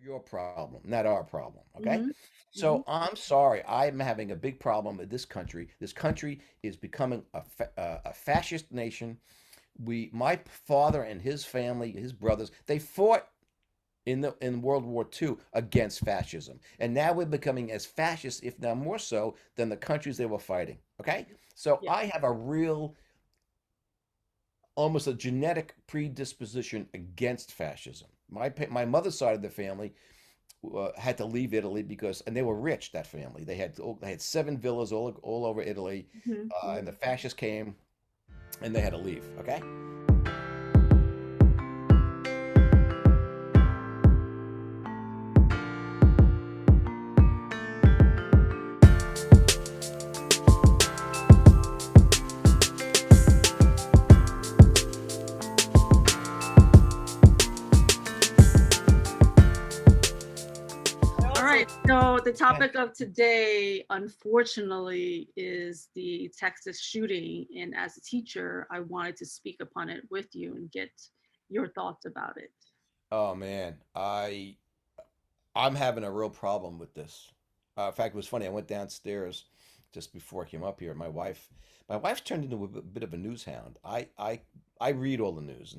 your problem, not our problem. Okay. Hmm. Hmm. So I'm sorry. I'm having a big problem with this country. This country is becoming a fascist nation. My father and his family, his brothers, they fought in World War II against fascism, and now we're becoming as fascist, if not more so, than the countries they were fighting. Okay, so Yeah. I have a real, almost a genetic predisposition against fascism. My mother's side of the family had to leave Italy because, and they were rich. That family, they had 7 villas all over Italy, Hmm. and the Hmm. fascists came and they had to leave. Okay. I All also right. So the had topic of today, unfortunately, is the Texas shooting. And as a teacher, I wanted to speak upon it with you and get your thoughts about it. Oh man, I'm having a real problem with this. In fact, it was funny. I went downstairs just before I came up here. My wife's turned into a bit of a news hound. I read all the news,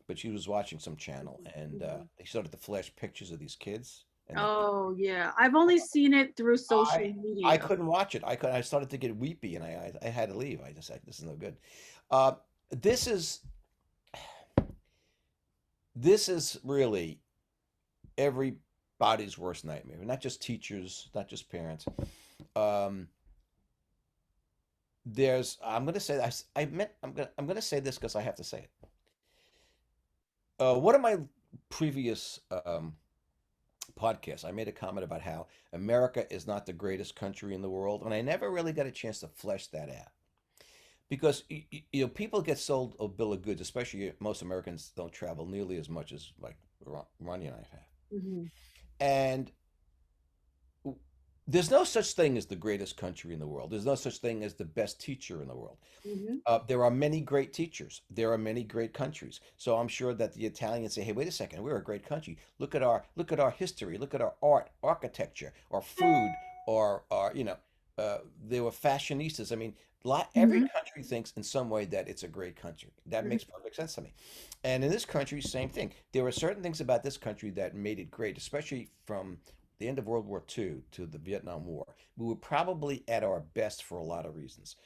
but she was watching some channel, and Mhm. they started to flash pictures of these kids, and Oh, yeah. I've only seen it through social I media. couldn't watch it. I started to get weepy, and I had to leave. I just like this is no good. Uh, this is this is really everybody's worst nightmare. Not just teachers, not just parents. Um, there's I'm gonna say I meant I'm gonna say this because I have to say it. One of my previous podcasts, I made a comment about how America is not the greatest country in the world, and I never really got a chance to flesh that out because people get sold a bill of goods, especially most Americans don't travel nearly as much as like Ronnie and I have, Hmm. and there's no such thing as the greatest country in the world. There's no such thing as the best teacher in the world. Hmm. There are many great teachers. There are many great countries. So I'm sure that the Italians say, "Hey, wait a second, we're a great country. Look at our history. Look at our art, architecture, our food, our they were fashionistas. I mean, every Hmm. country thinks in some way that it's a great country. That Hmm. makes perfect sense to me. And in this country, same thing. There were certain things about this country that made it great, especially from the end of World War II to the Vietnam War. We were probably at our best for a lot of reasons.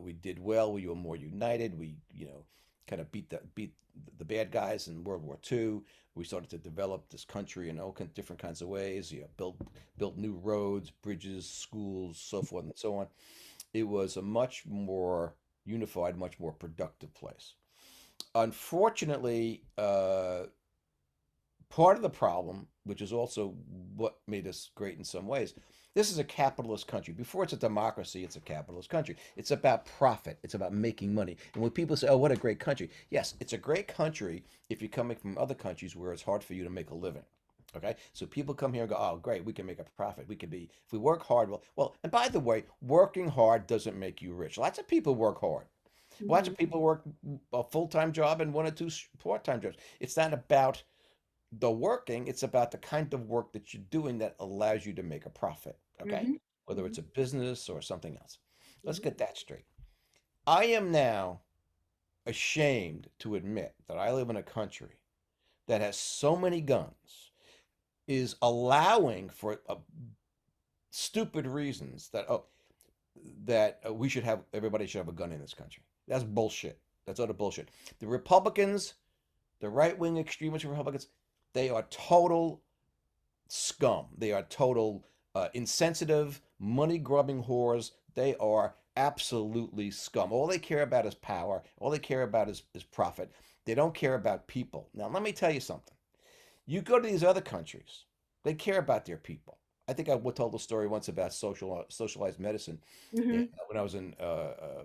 We did well. We were more united. We, kind of beat the bad guys in World War II. We started to develop this country in all different kinds of ways. Built new roads, bridges, schools, so forth and so on. It was a much more unified, much more productive place. Unfortunately, part of the problem, which is also what made us great in some ways, this is a capitalist country. Before it's a democracy, it's a capitalist country. It's about profit. It's about making money. And when people say, "Oh, what a great country," yes, it's a great country if you're coming from other countries where it's hard for you to make a living. Okay, so people come here and go, "Oh, great, we can make a profit. We can be if we work hard." Well. And by the way, working hard doesn't make you rich. Lots of people work hard. Lots Hmm. of people work a full-time job and one or two part-time jobs. It's not about the working, it's about the kind of work that you're doing that allows you to make a profit, okay? Hmm. Whether Hmm. it's a business or something else. Let's Hmm. get that straight. I am now ashamed to admit that I live in a country that has so many guns, is allowing for stupid reasons that we should have everybody should have a gun in this country. That's bullshit. That's utter bullshit. The Republicans, the right wing extremist Republicans, they are total scum. They are total insensitive, money grubbing whores. They are absolutely scum. All they care about is power. All they care about is profit. They don't care about people. Now, let me tell you something. You go to these other countries, they care about their people. I think I told a story once about socialized medicine Hmm. when I was in uh,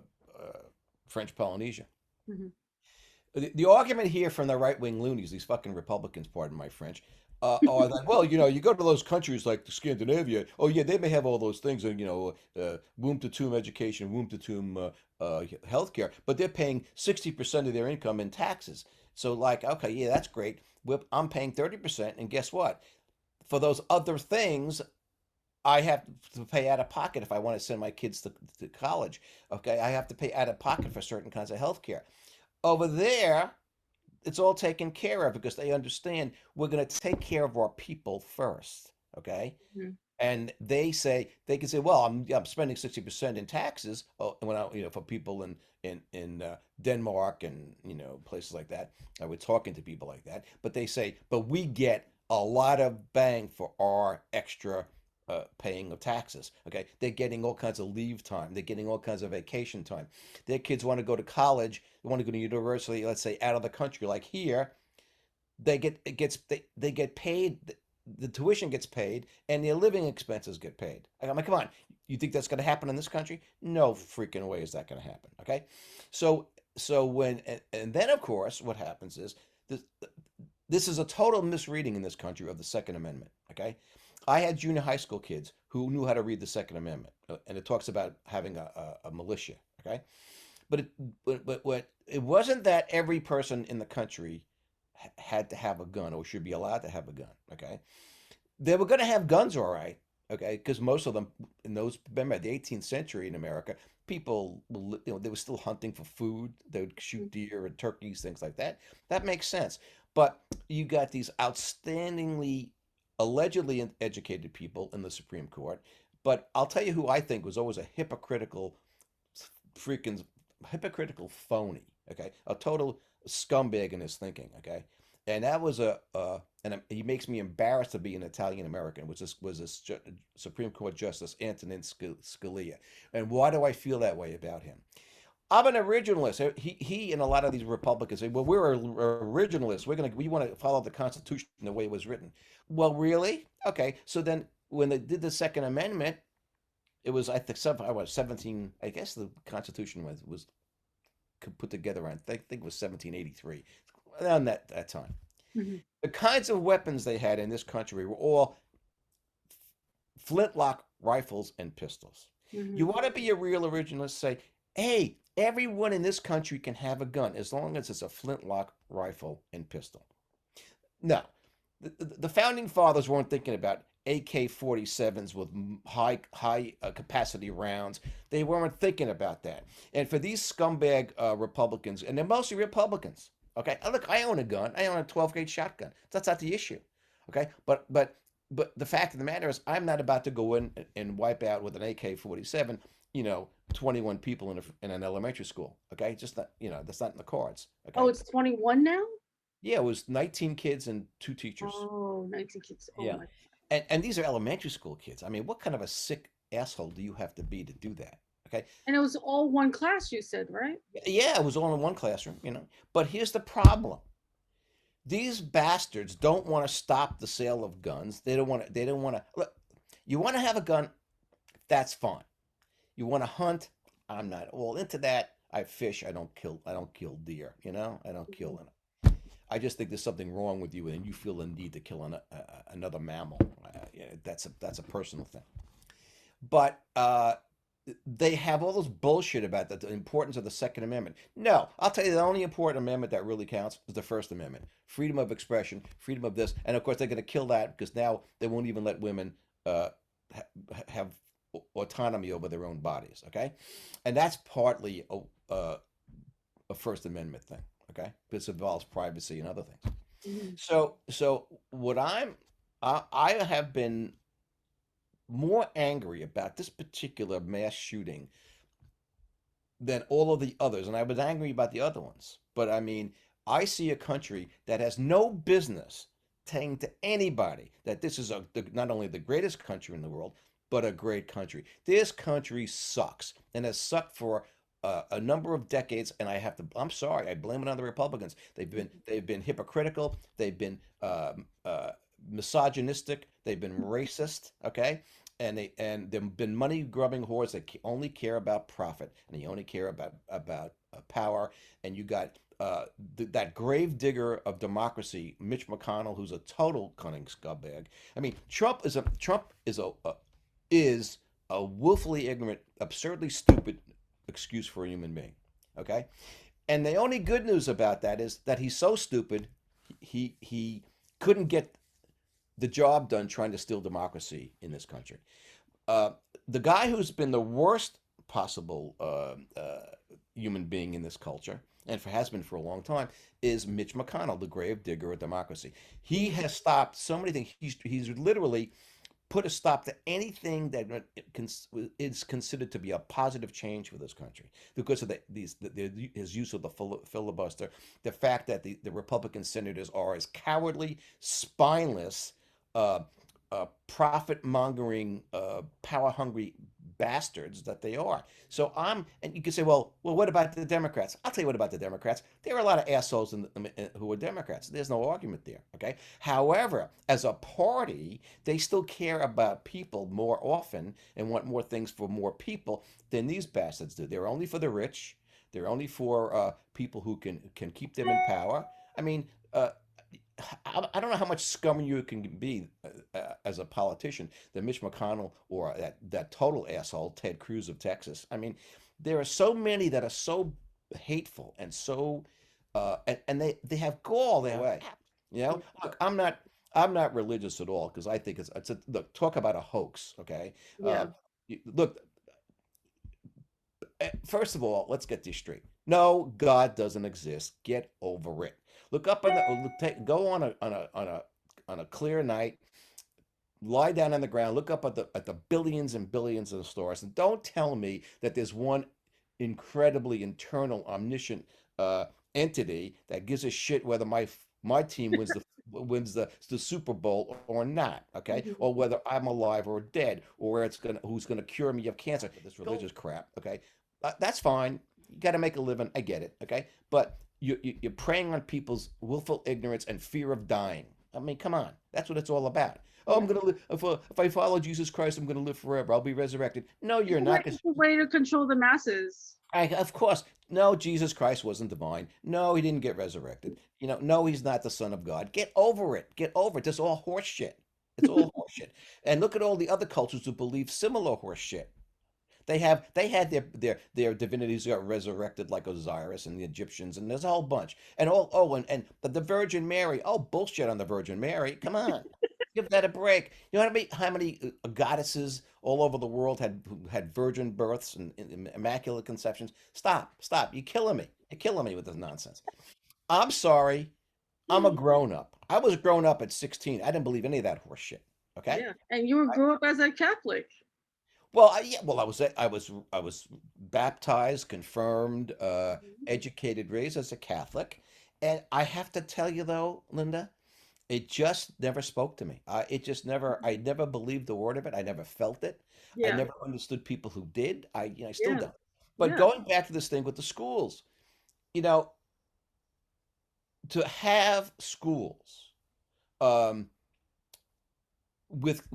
French Polynesia. Hmm. The argument here from the right wing loonies, these fucking Republicans, pardon my French, are that, well, you go to those countries like Scandinavia. Oh yeah, they may have all those things, and womb to tomb education, womb to tomb healthcare, but they're paying 60% of their income in taxes. So like, okay, yeah, that's great. I'm paying 30%, and guess what? for those other things, I have to pay out of pocket if I want to send my kids to college. Okay, I have to pay out of pocket for certain kinds of health care. Over there, it's all taken care of because they understand we're going to take care of our people first. Okay, Mhm. and they can say, well, I'm spending 60% in taxes. Oh, when I, for people in Denmark and places like that, I was talking to people like that, but they say, but we get a lot of bang for our extra paying of taxes. Okay, they're getting all kinds of leave time. They're getting all kinds of vacation time. Their kids want to go to college. They want to go to university. Let's say out of the country, like here they get paid, the tuition gets paid and their living expenses get paid. I'm like, come on, you think that's going to happen in this country? No freaking way is that going to happen. Okay, so when and then of course what happens is this this is a total misreading in this country of the Second Amendment. Okay, I had junior high school kids who knew how to read the Second Amendment, and it talks about having a militia. Okay, but what it wasn't that every person in the country had to have a gun or should be allowed to have a gun. Okay, they were going to have guns, all right. Okay, because most of them in those, remember the 18th century in America, people they were still hunting for food. They would shoot deer and turkeys, things like that. That makes sense. But you got these outstandingly, allegedly educated people in the Supreme Court. But I'll tell you who I think was always a freaking hypocritical phony. Okay, a total scumbag in his thinking. Okay, and that was and he makes me embarrassed to be an Italian American. Was this Supreme Court Justice Antonin Scalia? And why do I feel that way about him? I'm an originalist. He and a lot of these Republicans say, "Well, we're originalists. We want to follow the Constitution the way it was written." Well, really? Okay. So then, when they did the Second Amendment, it was, I think, I was 17. I guess the Constitution was put together on, I think it was 1783, around that time. Mhm. The kinds of weapons they had in this country were all flintlock rifles and pistols. You Mhm. want to be a real originalist? Say, hey, everyone in this country can have a gun as long as it's a flintlock rifle and pistol. No, the founding fathers weren't thinking about AK-47s with high capacity rounds. They weren't thinking about that. And for these scumbag Republicans, and they're mostly Republicans. Okay, look, I own a gun. I own a 12 gauge shotgun. That's not the issue. Okay, but the fact of the matter is, I'm not about to go in and wipe out with an AK-47. 21 people in an elementary school. Okay, just not, that's not in the cards. Oh, Okay, it's 21 now? yeah, it was 19 kids and two teachers. Oh, 19 kids. Oh Yeah. my. And these are elementary school kids. I mean, what kind of a sick asshole do you have to be to do that? Okay. And it was all one class, you said, right? Yeah, it was all in one classroom. But here's the problem. These bastards don't want to stop the sale of guns. They don't want to look, you want to have a gun, that's fine. You want to hunt, I'm not all into that. I fish, I don't kill deer, I don't kill Mhm. them. I just think there's something wrong with you, and you feel the need to kill another mammal. Yeah, that's a personal thing. But they have all this bullshit about the importance of the Second Amendment. No, I'll tell you, the only important amendment that really counts is the First Amendment: freedom of expression, freedom of this, and of course they're going to kill that because now they won't even let women have autonomy over their own bodies. Okay, and that's partly a First Amendment thing. Okay, this involves privacy and other things. Mhm. So what I have been more angry about this particular mass shooting than all of the others, and I was angry about the other ones. But I mean, I see a country that has no business saying to anybody that this is not only the greatest country in the world, but a great country. This country sucks and has sucked for a number of decades, and I'm sorry, I blame it on the Republicans. They've been hypocritical. They've been misogynistic. They've been racist. Okay, and they've been money grubbing whores that only care about profit and they only care about power. And you got that grave digger of democracy, Mitch McConnell, who's a total cunning scumbag. I mean, Trump is a willfully ignorant, absurdly stupid excuse for a human being. Okay, and the only good news about that is that he's so stupid, he couldn't get the job done trying to steal democracy in this country. Uh, the guy who's been the worst possible human being in this culture, and has been for a long time, is Mitch McConnell, the grave digger of democracy. He Mhm. has stopped so many things. He's literally put a stop to anything that is considered to be a positive change for this country because of his use of the filibuster, the fact that the Republican senators are as cowardly, spineless, uh, profit mongering, power hungry bastards that they are. So and you can say, well, what about the Democrats? I'll tell you what about the Democrats. There are a lot of assholes who are Democrats. There's no argument there. Okay. However, as a party, they still care about people more often and want more things for more people than these bastards do. They're only for the rich. They're only for people who can keep them in power. I mean, I don't know how much scum you can be as a politician than Mitch McConnell or that total asshole Ted Cruz of Texas. I mean, there are so many that are so hateful and so and they have gall their way. You know, look, I'm not religious at all because I think it's a look, talk about a hoax. Okay, Yeah. look, first of all, let's get this straight. No, God doesn't exist. Get over it. Look up on go on a clear night, lie down on the ground, look up at the billions and billions of stars, and don't tell me that there's one incredibly internal, omniscient uh, entity that gives a shit whether my team wins the Super Bowl or not, okay, Mhm. or whether I'm alive or dead, or who's gonna cure me of cancer. This religious crap, okay, that's fine. You got to make a living. I get it, okay, but you're preying on people's willful ignorance and fear of dying. I mean, come on, that's what it's all about. Oh, I'm Yeah. gonna live. If I follow Jesus Christ, I'm gonna live forever. I'll be resurrected. No, It's you're a way, not. 'Cause it's a way to control the masses. of course, no, Jesus Christ wasn't divine. No, he didn't get resurrected. No, he's not the Son of God. Get over it. Get over it. That's all horse shit. It's all horse shit. And look at all the other cultures who believe similar horse shit. They had their divinities got resurrected like Osiris and the Egyptians, and there's a whole bunch. And and the Virgin Mary. Oh, bullshit on the Virgin Mary. Come on. Give that a break. You know how many goddesses all over the world had virgin births and immaculate conceptions? Stop. You're killing me. You're killing me with this nonsense. I'm sorry. I'm a grown up. I was grown up at 16. I didn't believe any of that horse shit. Okay? Yeah. And you grew up as a Catholic. Yeah, I was baptized, confirmed, Mhm. educated, raised as a Catholic, and I have to tell you though, Linda, it just never spoke to me. It just never. I never believed the word of it. I never felt it. I Yeah. never understood people who did. I still Yeah. don't. But Yeah. going back to this thing with the schools, you know, to have schools um, with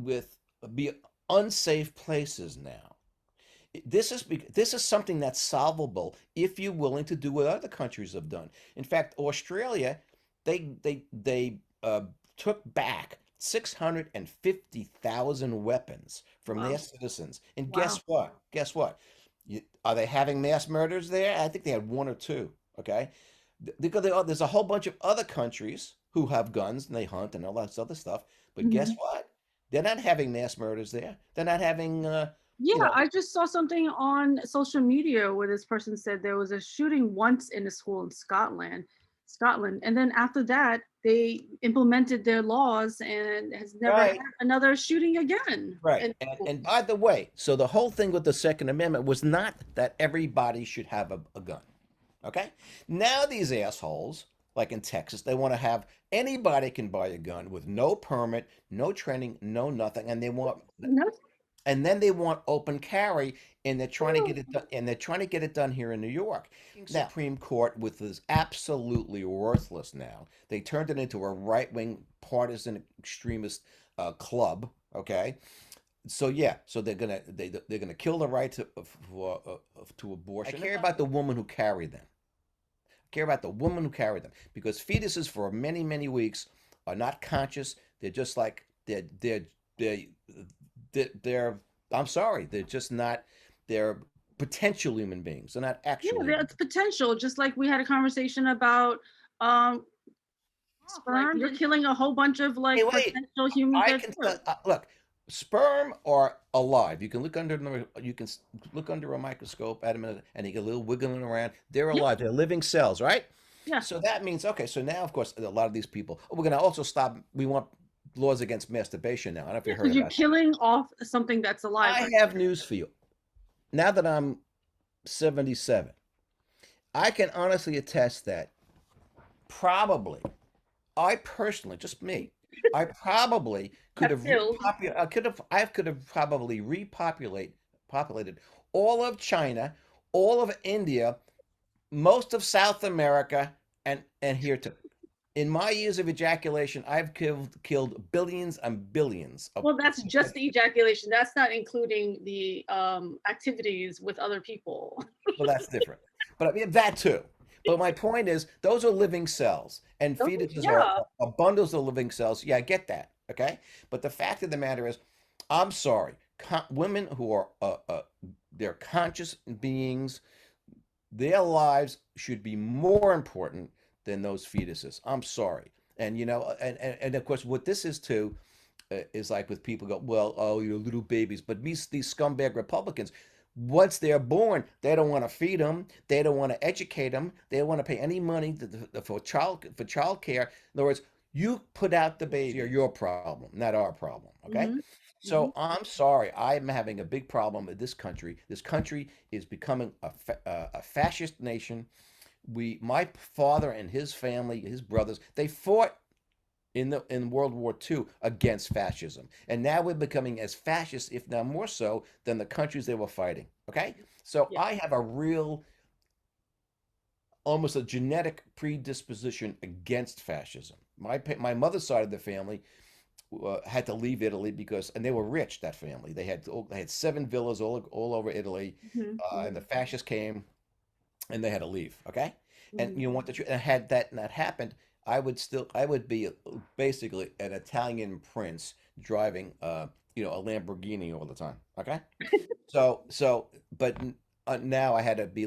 be unsafe places now. This is something that's solvable if you're willing to do what other countries have done. In fact, Australia, they took back 650,000 weapons from their Wow. citizens. And Wow. guess what? Guess what? Are they having mass murders there? I think they had one or two. Okay, because there's a whole bunch of other countries who have guns and they hunt and all that other stuff. But guess Mhm. what? They're not having mass murders there. They're not having you Yeah, know, I just saw something on social media where this person said there was a shooting once in a school in Scotland, and then after that they implemented their laws and has never had right, another shooting again. right. In And schools. by the way, so the whole thing with the Second Amendment was not that everybody should have a gun. Okay? Now these assholes, like in Texas, they want to have anybody can buy a gun with no permit, no training, no nothing, No, and then they want open carry, and they're trying to get it done, and they're trying to get it done here in New York. Now, Supreme Court with is absolutely worthless now. They turned it into a right-wing partisan extremist club. Okay, so yeah, so they're gonna kill the right to abortion. I care about the woman who carried them. I care about the woman who carried them because fetuses for many many weeks are not conscious. They're just like they're they're I'm sorry, they're just not. They're potential human beings. They're not yeah, actual human there's beings. potential. Just like we had a conversation about um, off. Like you're killing a whole bunch of Hey, like wait. potential humans I there can too. look. Sperm are alive. You can look under look under a microscope at them, and you get a little wiggling around. They're Yeah, alive. They're living cells, right? yeah. So that means okay. So now, of course, a lot of these people. Oh, we're going to also stop. We want laws against masturbation now. I don't know if you Yeah, heard because you're about that. killing off something that's alive I right have news for you. Now that I'm 77, I can honestly attest that probably I personally, just me, I probably could now. have Killed. I could have probably populated all of China, all of India, most of South America, and here too. In my years of ejaculation, I've killed billions and billions of. Well, that's just the ejaculation. That's not including the activities with other people. Well, that's different. But I mean, that too. But my point is, those are living cells, and fetuses Yeah. are bundles of living cells. Yeah, I get that. Okay. But the fact of the matter is, I'm sorry. Women who are they're conscious beings, their lives should be more important than those fetuses. I'm sorry. And and of course, what this is too is like with people go, well, oh, you're little babies. But these scumbag Republicans, once they're born, they don't want to feed them. They don't want to educate them. They don't want to pay any money for child care. In other words, you put out the baby, or your problem, not our problem. Okay. Mm-hmm. Mm-hmm. So I'm sorry, I'm having a big problem with this country. This country is becoming a fascist nation. My father and his family, his brothers, they fought in World War II against fascism. And now we're becoming as fascist, if not more so, than the countries they were fighting. Okay? So Yeah. I have a real, almost a genetic predisposition against fascism. My mother's side of the family had to leave Italy because, and they were rich, that family. They had 7 villas all over Italy, and the Mm-hmm. fascists came and they had to leave. Okay, and Mm-hmm. you want the truth. And had that not happened, I would be basically an Italian prince driving, a Lamborghini all the time. Okay, but now I had to be.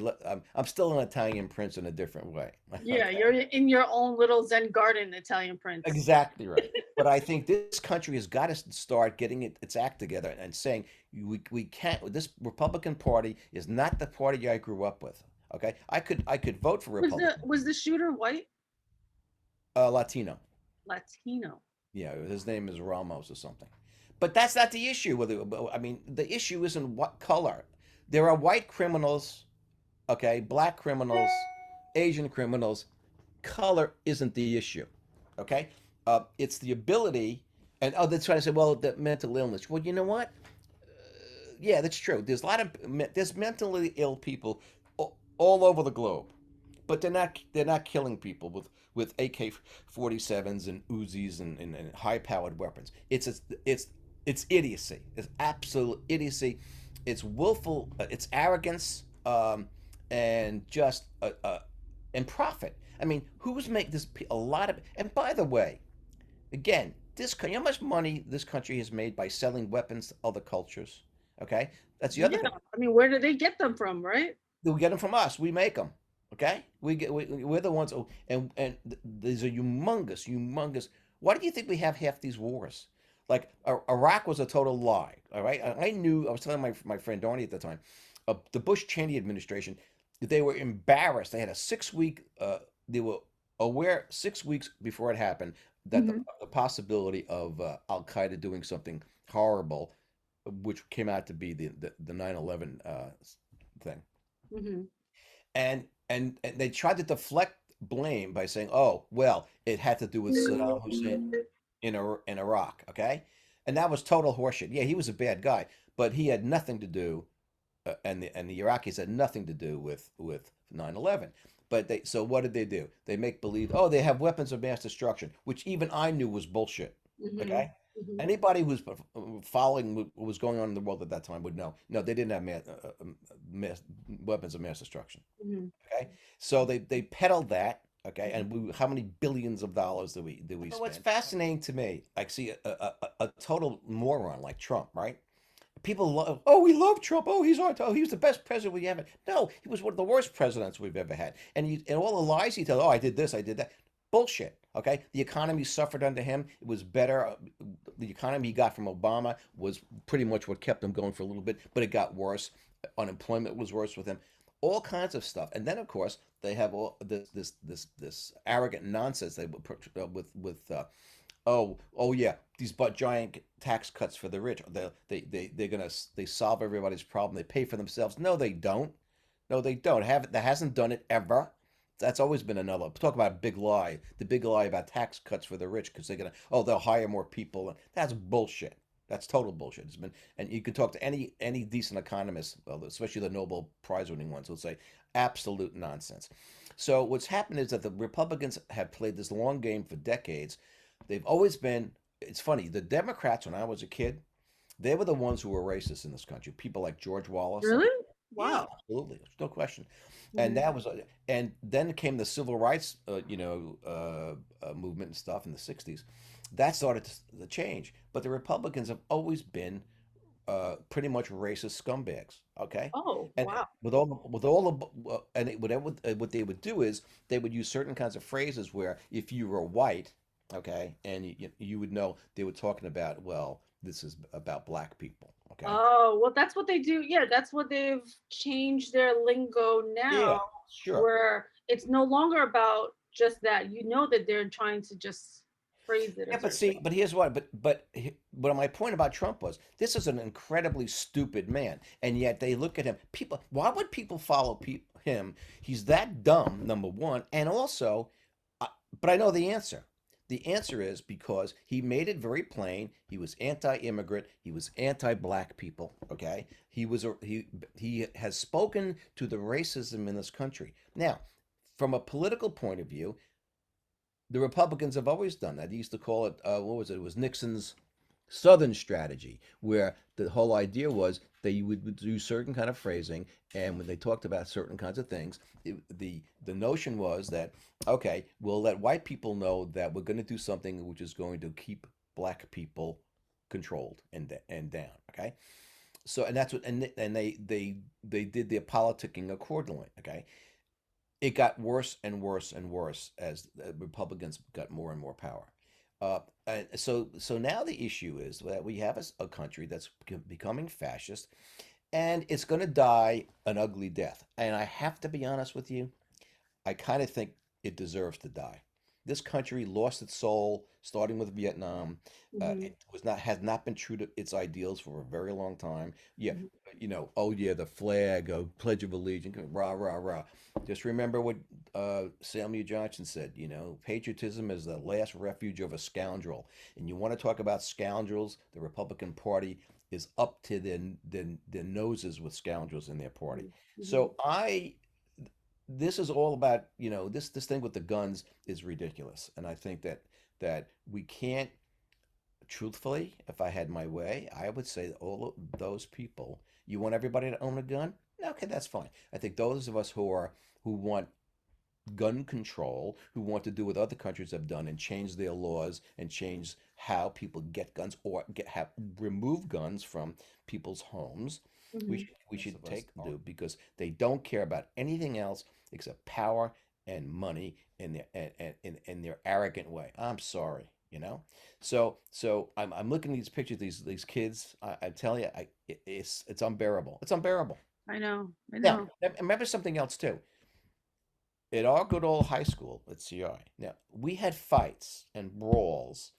I'm still an Italian prince in a different way. Yeah, Okay, you're in your own little Zen garden, Italian prince. exactly right. But I think this country has got to start getting its act together and saying we can't. This Republican Party is not the party I grew up with. Okay, I could vote for Republican. Was the shooter white? Latino. Latino. Yeah, his name is Ramos or something. But that's not the issue. I mean, the issue isn't what color. There are white criminals, okay, black criminals, Asian criminals. Color isn't the issue, okay? It's the ability, and they're trying to say, well, the mental illness. Well, you know what? Yeah, that's true. There's mentally ill people all over the globe, but they're not killing people with AK-47s and Uzis and high-powered weapons. It's idiocy. It's absolute idiocy. It's willful. It's arrogance, and just and profit. I mean, who's make this a lot of? And by the way, again, you know how much money this country has made by selling weapons to other cultures? Okay, that's the other Yeah. thing. I mean, where do they get them from, right? We get them from us. We make them. Okay, we're the ones. Oh, and these are humongous, humongous. Why do you think we have half these wars? Like Iraq was a total lie. All right, I knew. I was telling my friend Donnie at the time, the Bush Cheney administration, they were embarrassed. They had a 6 week. They were aware 6 weeks before it happened that Mm-hmm. the possibility of Al Qaeda doing something horrible, which came out to be the 9/11 thing. Mm-hmm. And they tried to deflect blame by saying, "Oh, well, it had to do with Saddam Hussein in Iraq." Okay, and that was total horseshit. Yeah, he was a bad guy, but he had nothing to do, and the Iraqis had nothing to do with 9/11. But so what did they do? They make believe, oh, they have weapons of mass destruction, which even I knew was bullshit. Mm-hmm. Okay, Mm-hmm. anybody who's following what was going on in the world at that time would know. No, they didn't have weapons of mass destruction. Mm-hmm. Okay, so they peddled that. Okay, and how many billions of dollars do we spend? What's fascinating to me, I see a total moron like Trump, right? People love, oh, we love Trump. Oh, he was the best president we ever. No, he was one of the worst presidents we've ever had. And all the lies he tells, oh, I did this, I did that. Bullshit. Okay, the economy suffered under him. It was better. The economy he got from Obama was pretty much what kept him going for a little bit, but it got worse. Unemployment was worse with him. All kinds of stuff, and then of course they have all this arrogant nonsense they would put with oh yeah, these but giant tax cuts for the rich. They're gonna they solve everybody's problem. They pay for themselves. No, they don't. No, they don't. Have that hasn't done it ever. That's always been another talk about a big lie. The big lie about tax cuts for the rich because they're gonna they'll hire more people. That's bullshit. That's total bullshit. It's been and you can talk to any decent economist, well, especially the Nobel Prize winning ones, who'll say absolute nonsense. So what's happened is that the Republicans have played this long game for decades. They've always been. It's funny. The Democrats, when I was a kid, they were the ones who were racist in this country. People like George Wallace and Really? yeah, Wow. absolutely, there's no question. And Mhm. that was, and then came the civil rights, movement and stuff in the '60s. That started to change. But the Republicans have always been pretty much racist scumbags. Okay, Oh, and wow. with all the and what they would do is they would use certain kinds of phrases where if you were white, okay, and you would know they were talking about, well, this is about black people. Okay, Oh, well, that's what they do. Yeah, that's what they've changed their lingo yeah, now, sure. where it's no longer about just that. You know that they're trying to just phrase it a Yeah, but certain way. see, but here's what. But my point about Trump was this is an incredibly stupid man, and yet they look at him. People, why would people follow him? He's that dumb, number one, and also, uh, but I know the answer. The answer is because he made it very plain. He was anti-immigrant. He was anti-black people. Okay, he has spoken to the racism in this country. Now, from a political point of view, the Republicans have always done that. They used to call it, what was it? It was Nixon's Southern strategy, where the whole idea was they would do certain kind of phrasing, and when they talked about certain kinds of things, the notion was that okay, we'll let white people know that we're going to do something which is going to keep black people controlled and down. Okay, so and that's what and they did their politicking accordingly. Okay, it got worse and worse and worse as the Republicans got more and more power. And so now the issue is that we have a country that's becoming fascist, and it's going to die an ugly death. And I have to be honest with you, I kind of think it deserves to die. This country lost its soul, starting with Vietnam. Mhm, It was not has not been true to its ideals for a very long time. Yeah, mhm. oh yeah, the flag, Pledge of Allegiance, rah rah rah. Just remember what Samuel Johnson said. Patriotism is the last refuge of a scoundrel. And you want to talk about scoundrels? The Republican Party is up to their noses with scoundrels in their party. Mhm, mhm. So this is all about this thing with the guns is ridiculous, and I think that we can't, truthfully, if I had my way, I would say that all of those people, you want everybody to own a gun, okay, that's fine. I think those of us who want gun control, who want to do what other countries have done and change their laws and change how people get guns or remove guns from people's homes. We Mhm. should we Most should of us take don't. do because they don't care about anything else except power and money in their arrogant way. I'm sorry. So I'm looking at these pictures, these kids. I tell you, it's unbearable. It's unbearable. I know. I Now, know. remember something else too. At our good old high school at CI, now we had fights and brawls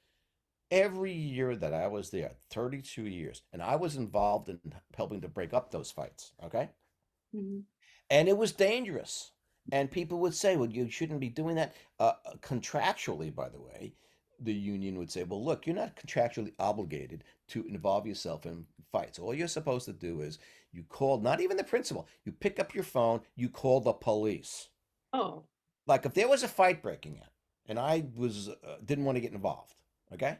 every year that I was there, 32 years, and I was involved in helping to break up those fights. Okay, Mhm. and it was dangerous. And people would say, "Well, you shouldn't be doing that." Contractually, by the way, the union would say, "Well, look, you're not contractually obligated to involve yourself in fights. All you're supposed to do is you call, not even the principal, you pick up your phone, you call the police." Oh, Like if there was a fight breaking out and I was didn't want to get involved, okay,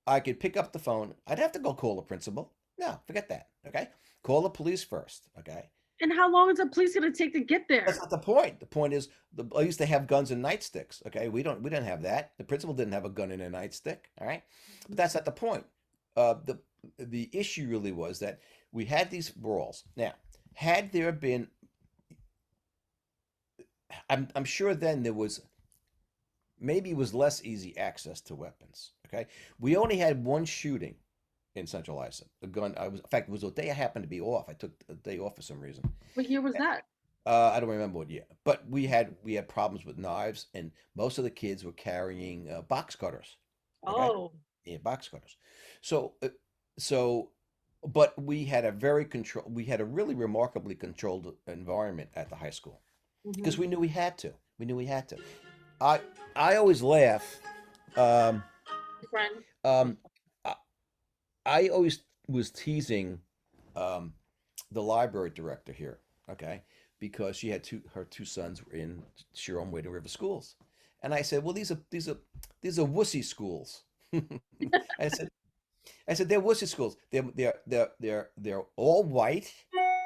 I could pick up the phone. I'd have to go call the principal. No, forget that. Okay, call the police first. Okay, and how long is the police gonna take to get that's there? not the point. The point is the police, they have guns and nightsticks. Okay, we didn't have that. The principal didn't have a gun and a nightstick. All right, but that's not the point. The issue really was that we had these brawls. Now, had there been, I'm sure then there was maybe it was less easy access to weapons. Okay, we only had one shooting in Central Islip. The gun. In fact, it was a day I happened to be off. I took a day off for some reason. What year was that? I don't remember what year, but we had problems with knives, and most of the kids were carrying box cutters. Okay, Oh. yeah, box cutters. So, so, but we had a really remarkably controlled environment at the high school because Hmm. we knew we had to. We knew we had to. I I always laugh. Um, Friend. I'm um, I, I always was teasing um, the library director here, okay, because she had her two sons were in Schiavo Wading River schools, and I said, well, these are wussy schools. I said, they're wussy schools. They're all white,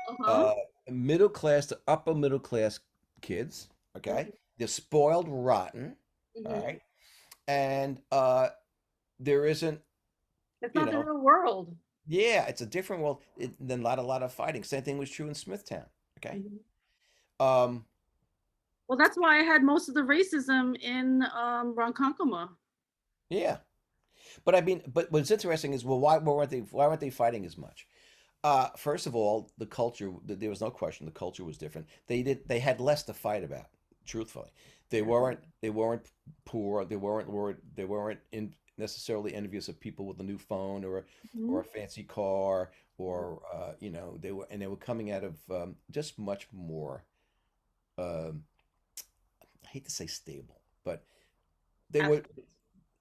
uh-huh. uh, middle class to upper middle class kids. Okay, they're spoiled rotten. All Hmm. right, and there isn't, It's you not the know, real world. yeah, it's a different world than a lot of fighting. Same thing was true in Smithtown. Okay, Mhm. um, Well, that's why I had most of the racism in Ronkonkoma. yeah, but I mean, but what's interesting is, well, why weren't they fighting as much? First of all, the culture, there was no question the culture was different. They had less to fight about, truthfully. They Yeah. weren't poor, they weren't necessarily envious of people with a new phone or Mhm. a fancy car or they were coming out of just much more um, I hate to say stable, but they were, Affluent.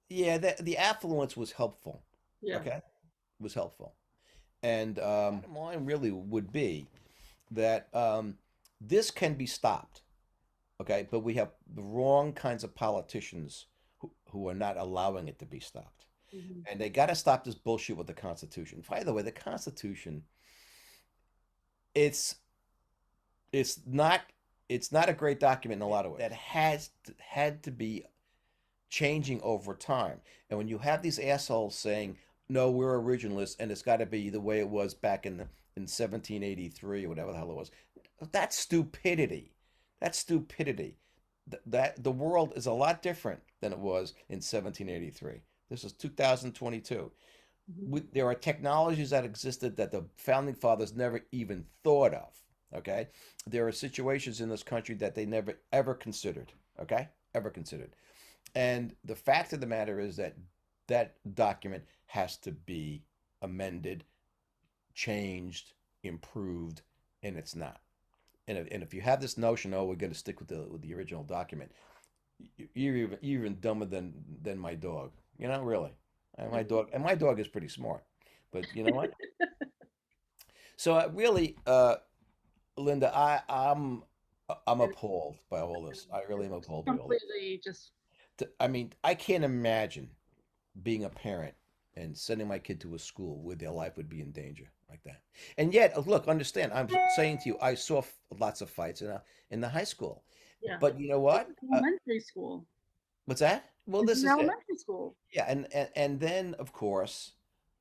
yeah, the affluence was helpful. Yeah. Okay, was helpful. And bottom line really would be that this can be stopped, okay? But we have the wrong kinds of politicians who are not allowing it to be stopped. Mhm. And they got to stop this bullshit with the Constitution. By the way, the Constitution, it's it's not it's not a great document in a lot of ways. That had to be changing over time. And when you have these assholes saying, "No, we're originalists, and it's got to be the way it was back in 1783 or whatever the hell it was," that's stupidity. That's stupidity. That the world is a lot different than it was in 1783. This is 2022. Mhm. There are technologies that existed that the founding fathers never even thought of. Okay, there are situations in this country that they never ever considered. Okay, ever considered. And the fact of the matter is that that document has to be amended, changed, improved, and it's not. And if you have this notion, oh, we're going to stick with the original document, you're even dumber than my dog. Really. And my Mhm. dog is pretty smart, but you know what? So really, Linda, I'm And appalled by all this. I really am appalled by all this. completely just I mean, I can't imagine being a parent and sending my kid to a school where their life would be in danger like that. And yet, look, understand, I'm saying to you, I saw lots of fights in the high school. yeah. But you know This what? is elementary school. What's that? Well, This this is is it. elementary school. Yeah, and then of course,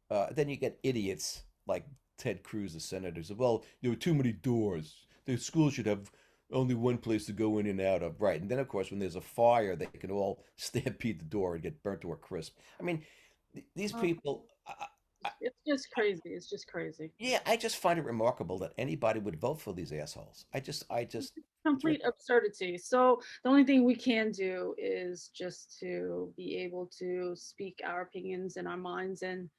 then you get idiots like Ted Cruz, the senator, said, "Well, there were too many doors. The school should have only one place to go in and out of." Right, and then of course, when there's a fire, they can all stampede the door and get burnt to a crisp. I mean, these Oh, people. it's just crazy. It's just crazy. Yeah, I just find it remarkable that anybody would vote for these assholes. I just, it's Complete ridiculous. absurdity. So the only thing we can do is just to be able to speak our opinions and our minds and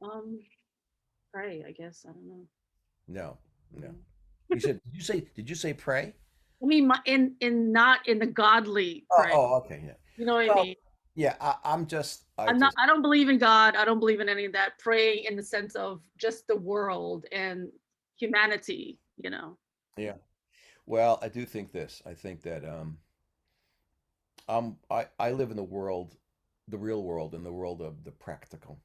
um pray, I guess. I don't know. No, no. Mm. You said, did you say pray? I mean, in not in the godly Oh, pray. oh, okay, yeah. You know what I Well, mean? yeah, I'm just, I I'm not. just, I don't believe in God. I don't believe in any of that. Praying in the sense of just the world and humanity. You know. yeah. Well, I do think this. I think that I live in the world, the real world, in the world of the practical.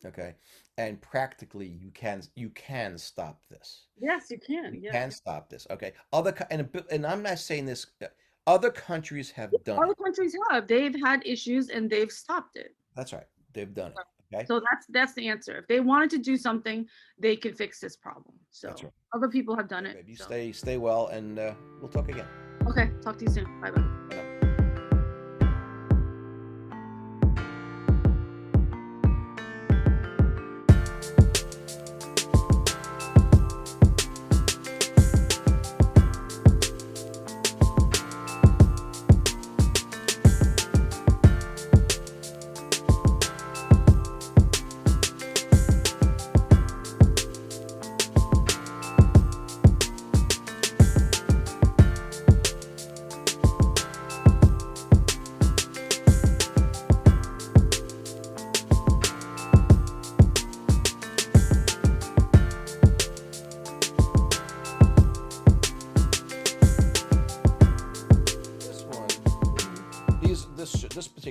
Okay, and practically you can stop this. Yes, you You can. Yeah. can stop this. Okay, and I'm not saying this. Other countries have done Other it. countries have. They've had issues and they've stopped it. That's right. They've done it. Okay, So that's the answer. If they wanted to do something, they could fix this problem. that's So right. other people have done Okay, it. babe, you So stay well, and we'll talk again. okay, talk to you soon. Bye bye. Bye now.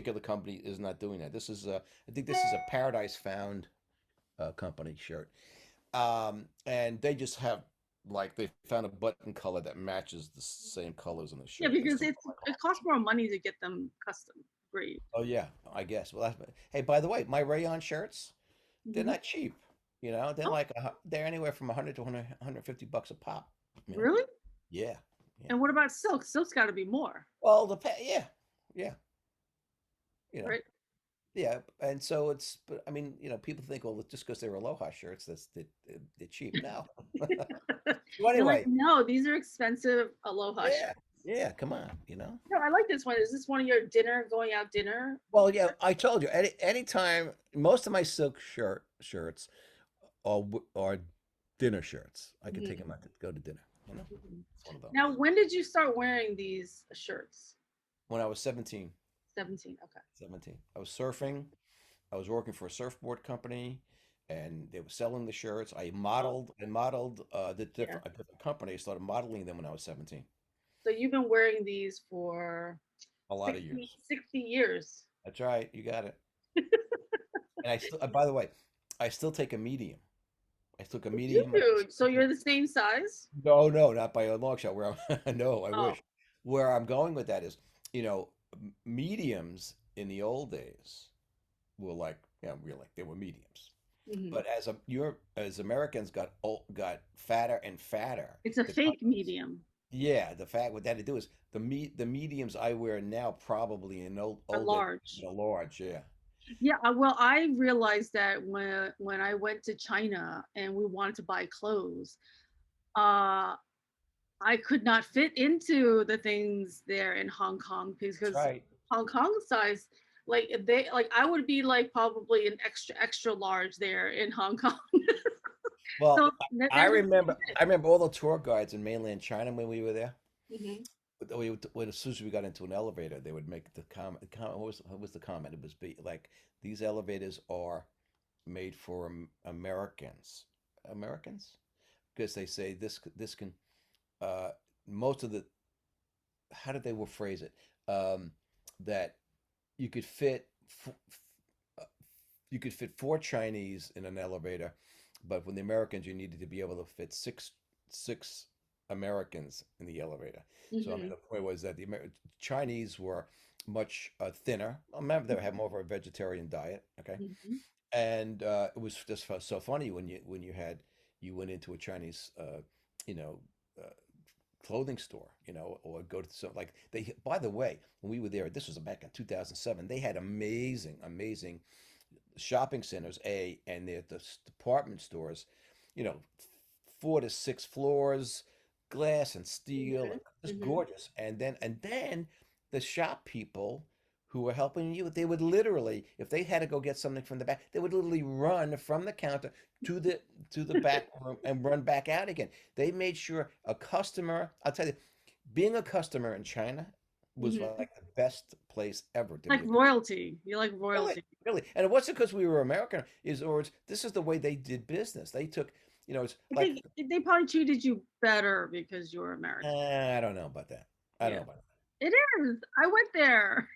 particular company is not doing that. This is I think this is a Paradise Found company shirt, and they just have like they found a button color that matches the same colors on the Yeah, shirt. They because still look like it costs more money to get them custom. Great. oh yeah, I guess. Well, hey, by the way, my rayon shirts, they're Hmm. not cheap. You know, they're Oh, like they're anywhere from 100 to 150 bucks a pop. You know, really? yeah, yeah. And what about silk? Silk's got to be more, Well, yeah, yeah, you know, right? yeah. And so it's, but I mean, people think, well, just because they're Aloha shirts, they're cheap. No. So You're like, anyway, no, these are expensive Aloha yeah, shirts. yeah. Come on. No, I like this one. Is this one of your going out dinner? Well, yeah, I told you. Anytime, most of my silk shirts are dinner shirts. I can take Mhm, them out to go to dinner. mhm. It's one of those. Now, when did you start wearing these shirts? When I was 17, 17. Okay. 17, I was surfing. I was working for a surfboard company, and they were selling the shirts. Oh, I modeled yeah. a different company. I started modeling them when I was 17. So you've been wearing these for A lot of 60, years. 60 years. That's right. You got it. And I still, by the way, I still take a medium. I took a You medium. do. So you're the same size? No, no, not by a long shot. Where I'm, no, I Oh. wish. Where I'm going with that is, mediums in the old days were like, we're like they were mediums. Mhm. But as Americans got fatter and fatter, It's a the fake companies, medium, yeah, the fact what that to do is the mediums I wear now probably in a old days large. were large, yeah. Yeah, well, I realized that when I went to China and we wanted to buy clothes, uh, I could not fit into the things there in Hong Kong That's because right. Hong Kong size, like I would be like probably an extra large there in Hong Kong. Well, So I there's a remember I remember all the tour guides in mainland China when we were there. Mhm. As soon as we got into an elevator, they would make the comment. What was the comment? It was like these elevators are made for Americans. Americans, because they say this can uh, most of the how did they will phrase it that you could fit uh, you could fit four Chinese in an elevator, but when the Americans you needed to be able to fit six Americans in the elevator. So I mean Mhm. the point was that the Chinese were much thinner. Remember they have more of a vegetarian diet. Okay, Mhm. and it was just so funny when you went into a Chinese you know uh, clothing store, or go to some like they. By the way, when we were there, this was back in 2007. They had amazing, amazing shopping centers, and the department stores, you know, 4 to 6 floors, glass and steel, Mhm. and just Mhm. gorgeous. And then the shop people who were helping you, they would literally, if they had to go get something from the back, they would literally run from the counter to the back room and run back out again. They made sure a customer, I'll tell you, being a customer in China was Mhm. like the best place ever to Like be a customer. royalty. You like Really, royalty. really. And it wasn't because we were American, this is the way they did business. They took, it's I like, think they probably treated you better because you're American. I don't know about that. I don't Yeah. know about that. It is. I went there.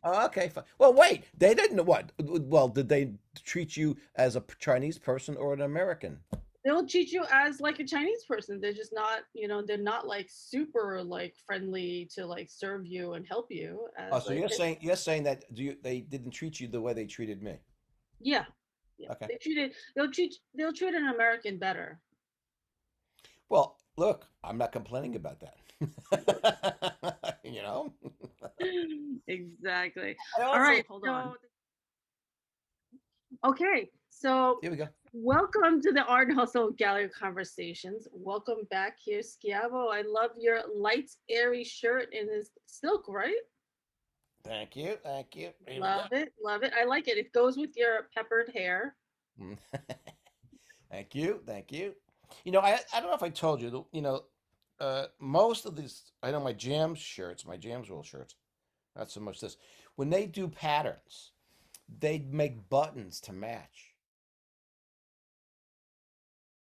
Oh, okay, fine. Well, wait, they didn't what? Well, did they treat you as a Chinese person or an American? They'll treat you as like a Chinese person. They're just not, they're not like super like friendly to like serve you and help you Oh, as so like you're saying that they didn't treat you the way they treated me? yeah. Yeah. Okay. They'll treat an American better. Well, look, I'm not complaining about that. Exactly. I All also right. hold on. So okay. So Here we go. welcome to the Art Hustle Gallery Conversations. Welcome back here, Schiavo. I love your light, airy shirt in this silk, right? Thank you. Thank you. Here we go. Love it. Love it. I like it. It goes with your peppered hair. Mm. Thank you. Thank you. I don't know if I told you, most of these, I know my Jams Roll shirts, not so much this. When they do patterns, they make buttons to match.